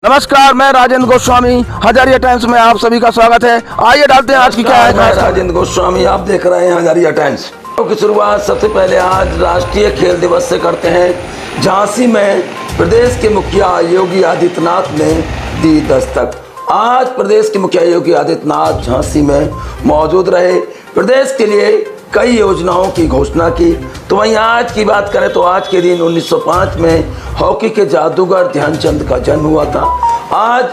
नमस्कार, मैं राजेंद्र गोस्वामी, हजारिया टाइम्स में आप सभी का स्वागत है। आइए डालते हैं आज की क्या है। मैं राजेंद्र गोस्वामी, आप देख रहे हैं हजारिया टाइम्स की शुरुआत सबसे पहले आज राष्ट्रीय खेल दिवस से करते हैं। झांसी में प्रदेश के मुखिया योगी आदित्यनाथ ने दी दस्तक। आज प्रदेश के मुखिया योगी आदित्यनाथ झांसी में मौजूद रहे, प्रदेश के लिए कई योजनाओं की घोषणा की। तो वहीं आज की बात करें तो आज के दिन 1905 में हॉकी के जादूगर ध्यानचंद का जन्म हुआ था। आज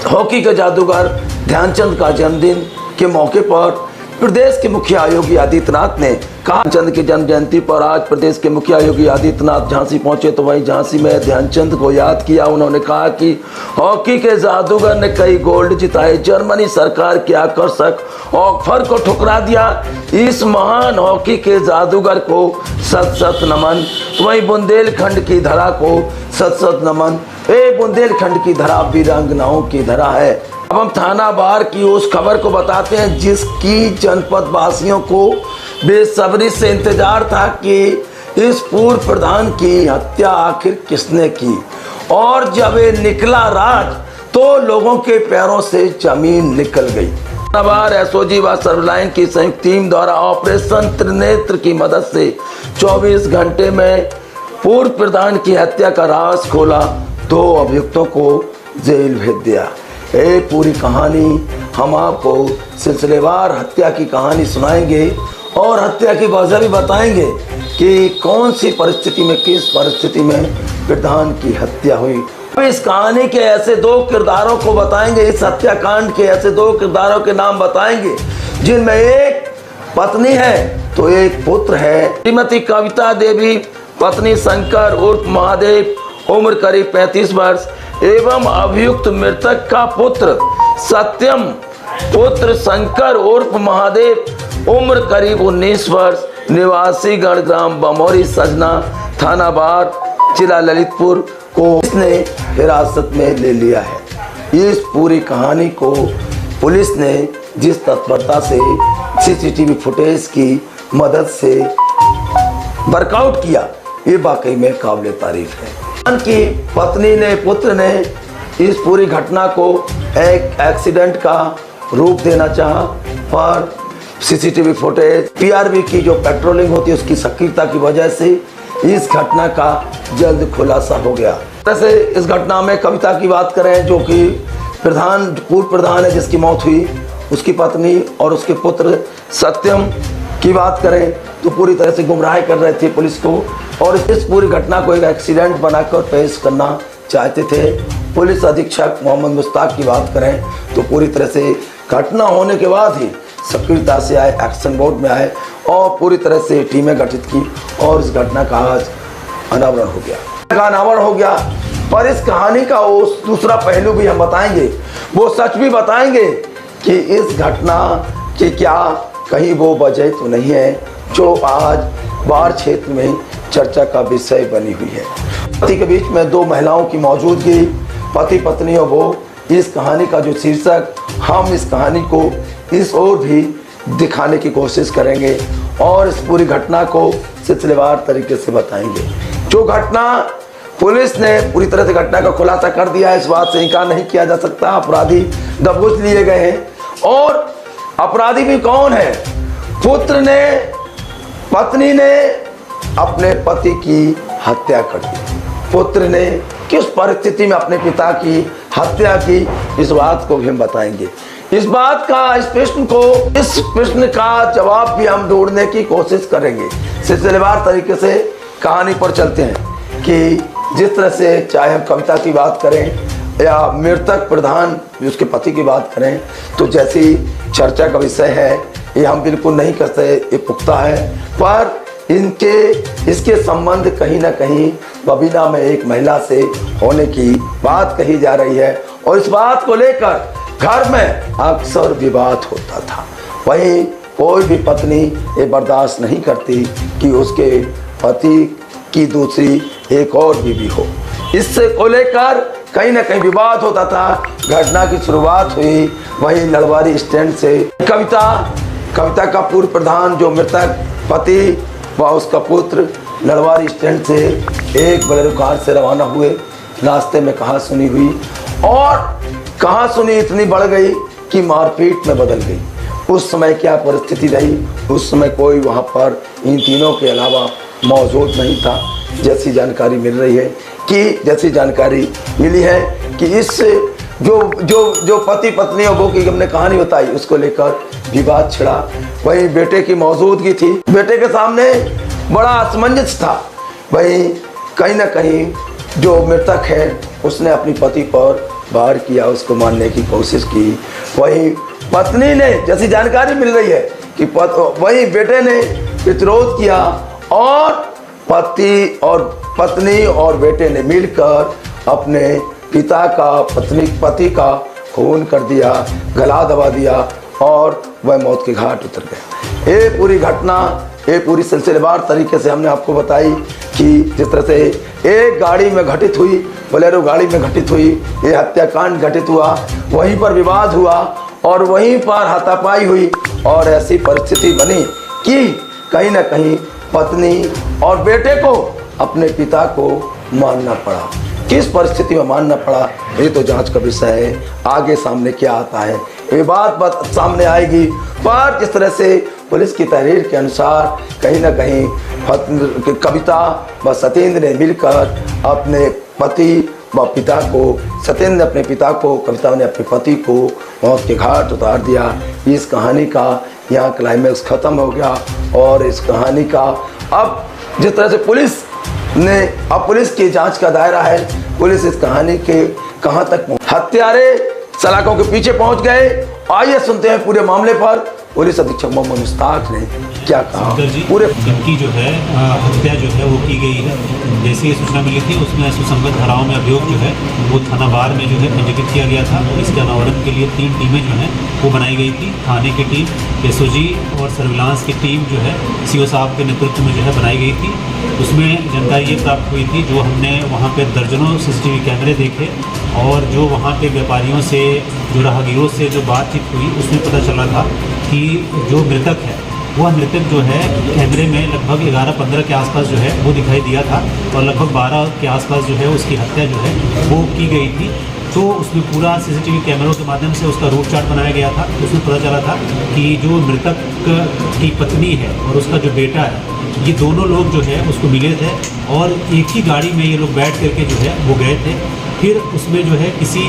हॉकी के जादूगर ध्यानचंद का जन्मदिन के मौके पर प्रदेश के मुखिया योगी आदित्यनाथ ने कहा, ध्यानचंद की जन्म जयंती पर आज प्रदेश के मुखिया योगी आदित्यनाथ झांसी पहुंचे तो वहीं झांसी में ध्यानचंद को याद किया। उन्होंने कहा कि हॉकी के जादूगर ने कई गोल्ड जिताए, जर्मनी सरकार के आकर्षक ऑफर को ठुकरा दिया। इस महान हॉकी के जादूगर को सत सत नमन। तो वहीं बुंदेलखंड की धरा को सत सत नमन। बुंदेलखंड की धरा वीरांगनाओं की धरा है। अब हम थाना बार की उस खबर को बताते हैं जिसकी जनपद वासियों को बेसब्री से इंतजार था कि इस पूर्व प्रधान की हत्या आखिर किसने की। और जब ये निकला राज तो लोगों के पैरों से जमीन निकल गई। थाना बार एसओजी व सर्वलाइन की संयुक्त टीम द्वारा ऑपरेशन त्रिनेत्र की मदद से 24 घंटे में पूर्व प्रधान की हत्या का राज खोला। 2 अभियुक्तों को जेल भेज दिया। ये पूरी कहानी हम आपको सिलसिलेवार हत्या की कहानी सुनाएंगे और हत्या की वजह भी बताएंगे कि कौन सी परिस्थिति में, किस परिस्थिति में प्रधान की हत्या हुई। इस कहानी के ऐसे 2 किरदारों को बताएंगे, इस हत्याकांड के ऐसे 2 किरदारों के नाम बताएंगे जिनमें एक पत्नी है तो एक पुत्र है। श्रीमती कविता देवी पत्नी शंकर उर्फ महादेव, उम्र करीब 35 वर्ष, एवं अभियुक्त मृतक का पुत्र सत्यम पुत्र शंकर उर्फ महादेव, उम्र करीब 19 वर्ष, निवासी गणग्राम बमौरी सजना, थाना बार, जिला ललितपुर को इसने हिरासत में ले लिया है। इस पूरी कहानी को पुलिस ने जिस तत्परता से सीसीटीवी फुटेज की मदद से वर्कआउट किया, ये वाकई में काबिल तारीफ है। की पत्नी ने, पुत्र ने इस पूरी घटना को एक एक्सीडेंट का रूप देना चाहा, पर सीसीटीवी फुटेज, पीआरबी की जो पेट्रोलिंग होती है उसकी सक्रियता की वजह से इस घटना का जल्द खुलासा हो गया। वैसे इस घटना में कविता की बात करें जो कि पूर्व प्रधान है जिसकी मौत हुई, उसकी पत्नी और उसके पुत्र सत्यम की बात करें तो पूरी तरह से गुमराह कर रहे थे पुलिस को और इस पूरी घटना को एक एक्सीडेंट बनाकर पेश करना चाहते थे। पुलिस अधीक्षक मोहम्मद मुश्ताक की बात करें तो पूरी तरह से घटना होने के बाद ही सक्रियता से आए, एक्शन मोड में आए और पूरी तरह से टीमें गठित की और इस घटना का आज अनावरण हो गया। पर इस कहानी का वो दूसरा पहलू भी हम बताएंगे, वो सच भी बताएंगे कि इस घटना की क्या कहीं वो वजह तो नहीं है जो आज बार क्षेत्र में चर्चा का विषय बनी हुई है। पति के बीच में 2 महिलाओं की मौजूदगी, पति पत्नी और वो, इस कहानी का जो शीर्षक, हम इस कहानी को इस ओर भी दिखाने की कोशिश करेंगे और इस पूरी घटना को सिलसिलेवार तरीके से बताएंगे। जो घटना पुलिस ने पूरी तरह से घटना का खुलासा कर दिया है, इस बात से इनकार नहीं किया जा सकता। अपराधी दबोच लिए गए हैं और अपराधी भी कौन है? पुत्र ने, पत्नी ने अपने पति की हत्या कर दी। पुत्र ने किस परिस्थिति में अपने पिता की हत्या की, इस बात को भी हम बताएंगे। इस प्रश्न का जवाब भी हम ढूंढने की कोशिश करेंगे। सिलसिलेवार तरीके से कहानी पर चलते हैं कि जिस तरह से चाहे हम कविता की बात करें या मृतक प्रधान उसके पति की बात करें तो जैसी चर्चा का विषय है ये हम बिल्कुल नहीं करते, ये पुख्ता है, पर इसके संबंध कहीं ना कहीं बबीना में एक महिला से होने की बात कही जा रही है और इस बात को लेकर घर में अक्सर विवाद होता था। वहीं कोई भी पत्नी ये बर्दाश्त नहीं करती कि उसके पति की दूसरी एक और बीवी हो, इससे को लेकर कहीं ना कहीं विवाद होता था। घटना की शुरुआत हुई वहीं लड़वारी स्टैंड से। कविता का पूर्व प्रधान जो मृतक पति व उसका पुत्र लड़वारी स्टैंड से एक बोलेरो कार से रवाना हुए। रास्ते में कहासुनी हुई और कहाँ सुनी इतनी बढ़ गई कि मारपीट में बदल गई। उस समय क्या परिस्थिति रही, उस समय कोई वहाँ पर इन तीनों के अलावा मौजूद नहीं था। जैसी जानकारी मिल रही है जैसी जानकारी मिली है कि इस जो पति पत्नी और वो की हमने कहानी बताई, उसको लेकर विवाद छिड़ा। वहीं बेटे की मौजूदगी थी, बेटे के सामने बड़ा असमंजस था। वहीं कहीं ना कहीं जो मृतक है उसने अपनी पति पर वार किया, उसको मारने की कोशिश की। वहीं पत्नी ने, जैसी जानकारी मिल रही है कि वहीं बेटे ने विरोध किया और पत्नी और बेटे ने मिलकर अपने पति का खून कर दिया, गला दबा दिया और वह मौत के घाट उतर गया। ये पूरी घटना, ये पूरी सिलसिलेवार तरीके से हमने आपको बताई कि जिस तरह से एक गाड़ी में घटित हुई, बोलेरो गाड़ी में घटित हुई ये हत्याकांड घटित हुआ, वहीं पर विवाद हुआ और वहीं पर हाथापाई हुई और ऐसी परिस्थिति बनी कि कहीं ना कहीं पत्नी और बेटे को अपने पिता को मानना पड़ा। किस परिस्थिति में मानना पड़ा ये तो जांच का विषय है, आगे सामने क्या आता है ये बात सामने आएगी। पर जिस तरह से पुलिस की तहरीर के अनुसार कहीं ना कहीं कविता व सत्येंद्र ने मिलकर अपने पति व पिता को, सत्येंद्र ने अपने पिता को, कविता ने अपने पति को मौत के घाट उतार दिया। इस कहानी का यहाँ क्लाइमैक्स खत्म हो गया और इस कहानी का अब जिस तरह से पुलिस की जांच का दायरा है, पुलिस इस कहानी के कहां तक हत्यारे सलाखों के पीछे पहुंच गए। आइए सुनते हैं पूरे मामले पर पुलिस अधीक्षक मोहम्मद मुश्ताक ने क्या कहा। पूरे इनकी जो है हत्या जो है वो की गई है। जैसे ये सूचना मिली थी उसमें सुसंगत धाराओं में अभियोग जो है वो थाना बार में जो है पंजीकृत किया गया था। इसके अनावरण के लिए 3 टीमें जो हैं वो बनाई गई थी। थाने की टीम, एसओजी और सर्विलांस की टीम जो है सीओ साहब के नेतृत्व में जो है बनाई गई थी। उसमें जानकारी ये प्राप्त हुई थी, जो हमने वहाँ पे दर्जनों सीसीटीवी कैमरे देखे और जो वहाँ पे व्यापारियों से, जो राहगीरों से जो बातचीत हुई उसमें पता चला था कि जो मृतक है वह मृतक जो है कैमरे में लगभग 11-15 के आसपास जो है वो दिखाई दिया था और लगभग 12 के आसपास जो है उसकी हत्या जो है वो की गई थी। तो उसमें पूरा सीसीटीवी कैमरों के माध्यम से उसका रूट चार्ट बनाया गया था। उसमें पता चला था कि जो मृतक की पत्नी है और उसका जो बेटा है, ये दोनों लोग जो है उसको मिले थे और एक ही गाड़ी में ये लोग बैठ करके जो है वो गए थे। फिर उसमें जो है किसी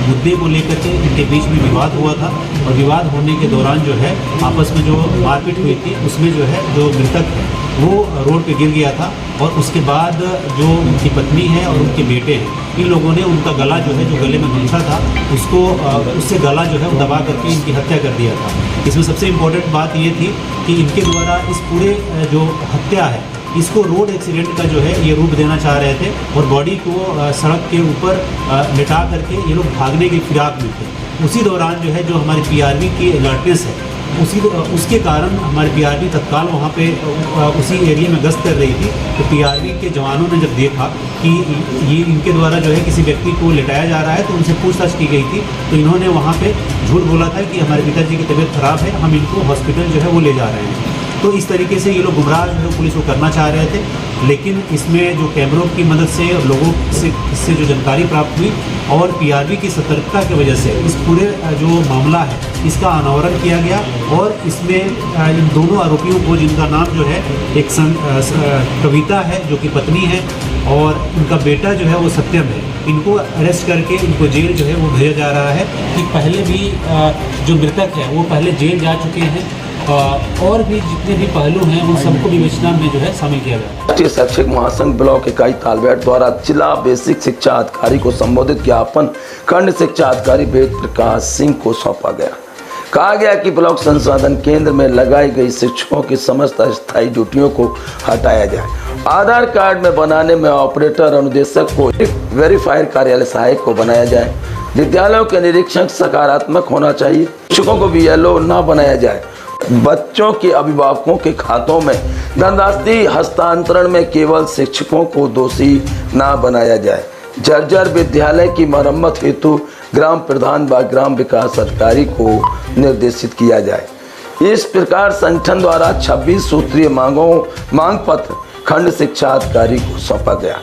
मुद्दे को लेकर के इनके बीच में विवाद हुआ था और विवाद होने के दौरान जो है आपस में जो मारपीट हुई थी उसमें जो है जो मृतक है वो रोड पे गिर गया था और उसके बाद जो उनकी पत्नी है और उनके बेटे हैं, इन लोगों ने उनका गला जो है, जो गले में गमछा था उसको उससे गला जो है वो दबा करके इनकी हत्या कर दिया था। इसमें सबसे इम्पोर्टेंट बात ये थी कि इनके द्वारा इस पूरे जो हत्या है इसको रोड एक्सीडेंट का जो है ये रूप देना चाह रहे थे और बॉडी को सड़क के ऊपर लिटा करके ये लोग भागने की फिराक में थे। उसी दौरान जो है जो हमारी पीआरबी की अलर्टनेस है उसके कारण हमारे पीआरबी तत्काल वहाँ पे उसी एरिया में गश्त कर रही थी। तो पीआरबी के जवानों ने जब देखा कि ये इनके द्वारा जो है किसी व्यक्ति को लिटाया जा रहा है तो उनसे पूछताछ की गई थी। तो इन्होंने वहाँ पे झूठ बोला था कि हमारे पिताजी की तबीयत खराब है, हम इनको हॉस्पिटल जो है वो ले जा रहे हैं। तो इस तरीके से ये लोग गुमराह जो पुलिस को करना चाह रहे थे, लेकिन इसमें जो कैमरों की मदद से और लोगों से इससे जो जानकारी प्राप्त हुई और पीआरबी की सतर्कता की वजह से इस पूरे जो मामला है इसका अनावरण किया गया और इसमें इन दोनों आरोपियों को, जिनका नाम जो है एक कविता है जो कि पत्नी है और उनका बेटा जो है वो सत्यम है, इनको अरेस्ट करके इनको जेल जो है वो भेजा जा रहा है। कि पहले भी जो मृतक है वो पहले जेल जा चुके हैं और भी जितने भी पहलू हैं उन सबको विवेचना में जो है शामिल किया गया। राष्ट्रीय शैक्षिक महासंघ ब्लॉक इकाई तालबेट द्वारा जिला बेसिक शिक्षा अधिकारी को संबोधित ज्ञापन खंड शिक्षा अधिकारी वेद प्रकाश सिंह को सौंपा गया। कहा गया कि ब्लॉक संसाधन केंद्र में लगाई गई शिक्षकों की समस्त अस्थायी ड्यूटियों को हटाया जाए। आधार कार्ड में बनाने में ऑपरेटर अनुदेशक को वेरीफायर कार्यालय सहायक को बनाया जाए। विद्यालयों के निरीक्षक सकारात्मक होना चाहिए। शिक्षकों को बीएलओ न बनाया जाए। बच्चों के अभिभावकों के खातों में धनराशि हस्तांतरण में केवल शिक्षकों को दोषी न बनाया जाए। जर्जर विद्यालय की मरम्मत हेतु ग्राम प्रधान व ग्राम विकास अधिकारी को निर्देशित किया जाए। इस प्रकार संगठन द्वारा 26 सूत्रीय मांग पत्र खंड शिक्षा अधिकारी को सौंपा गया।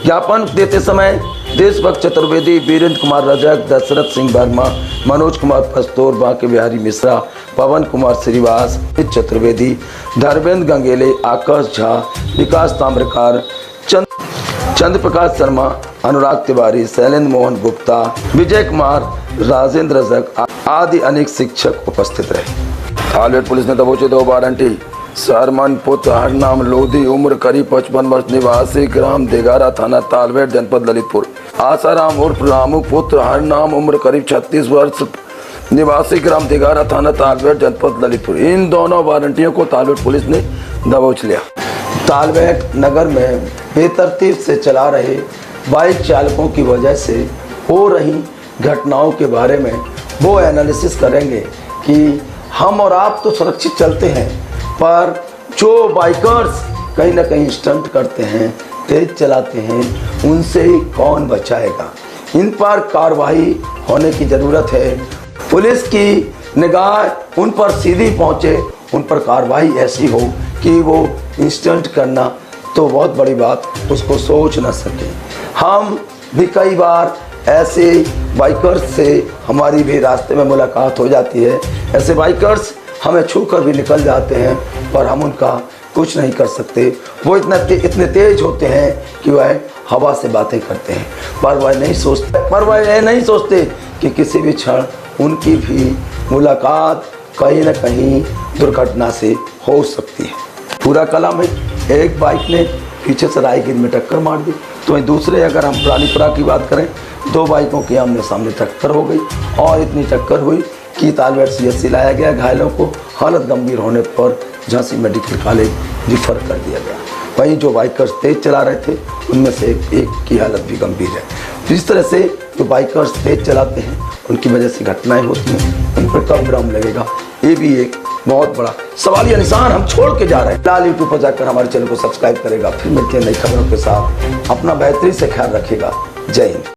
ज्ञापन देते समय देशभक्त चतुर्वेदी, वीरेंद्र कुमार रजक, दशरथ सिंह वर्मा, मनोज कुमार पस्तौर, बांके बिहारी मिश्रा, पवन कुमार श्रीवास, चतुर्वेदी, धर्मेंद्र गंगेले, आकाश झा, विकास ताम्रकार, चंद्र प्रकाश शर्मा, अनुराग तिवारी, शैलेंद्र मोहन गुप्ता, विजय कुमार, राजेंद्र रजक आदि अनेक शिक्षक उपस्थित रहे। तालबेट पुलिस ने दबोचे 2 वारंटी। सरमन पुत्र हरनाम लोधी, उम्र करीब 55 वर्ष, निवासी ग्राम देगारा, थाना तालबेट, जनपद ललितपुर। आसाराम उर्फ रामू पुत्र हरनाम, उम्र करीब 36 वर्ष, निवासी ग्राम देगारा, थाना तालबेट, जनपद ललितपुर। इन दोनों वारंटियों को तालबेट पुलिस ने दबोच लिया। तालबेट नगर में बेतरतीब से चला रहे बाइक चालकों की वजह से हो रही घटनाओं के बारे में वो एनालिसिस करेंगे कि हम और आप तो सुरक्षित चलते हैं, पर जो बाइकर्स कहीं ना कहीं स्टंट करते हैं, तेज चलाते हैं, उनसे कौन बचाएगा। इन पर कार्रवाई होने की ज़रूरत है। पुलिस की निगाह उन पर सीधी पहुंचे, उन पर कार्रवाई ऐसी हो कि वो इंस्टेंट करना तो बहुत बड़ी बात, उसको सोच ना सके। हम भी कई बार ऐसे बाइकर्स से हमारी भी रास्ते में मुलाकात हो जाती है। ऐसे बाइकर्स हमें छू कर भी निकल जाते हैं, पर हम उनका कुछ नहीं कर सकते। वो इतने तेज होते हैं कि वह हवा से बातें करते हैं, पर वह नहीं सोचते कि किसी भी क्षण उनकी भी मुलाकात कहीं ना कहीं दुर्घटना से हो सकती है। पूरा कलम है, एक बाइक ने पीछे से राहगीर में टक्कर मार दी, तो वहीं दूसरे अगर हम रानीपुरा की बात करें, 2 बाइकों की आमने सामने टक्कर हो गई और इतनी टक्कर हुई कि तालबेट CHC लाया गया। घायलों को हालत गंभीर होने पर झांसी मेडिकल कॉलेज रिफर कर दिया गया। वहीं जो बाइकर्स तेज चला रहे थे, उनमें से एक की हालत भी गंभीर है। जिस तरह से जो बाइकर्स तेज चलाते हैं, उनकी वजह से घटनाएं होती हैं, उन पर कब विराम लगेगा, ये भी एक बहुत बड़ा सवालिया निशान हम छोड़ के जा रहे हैं। लाल यूट्यूब पर जाकर हमारे चैनल को सब्सक्राइब करेगा। फिर मिलते हैं नई खबरों के साथ। अपना बेहतरीन से ख्याल रखिएगा। जय हिंद।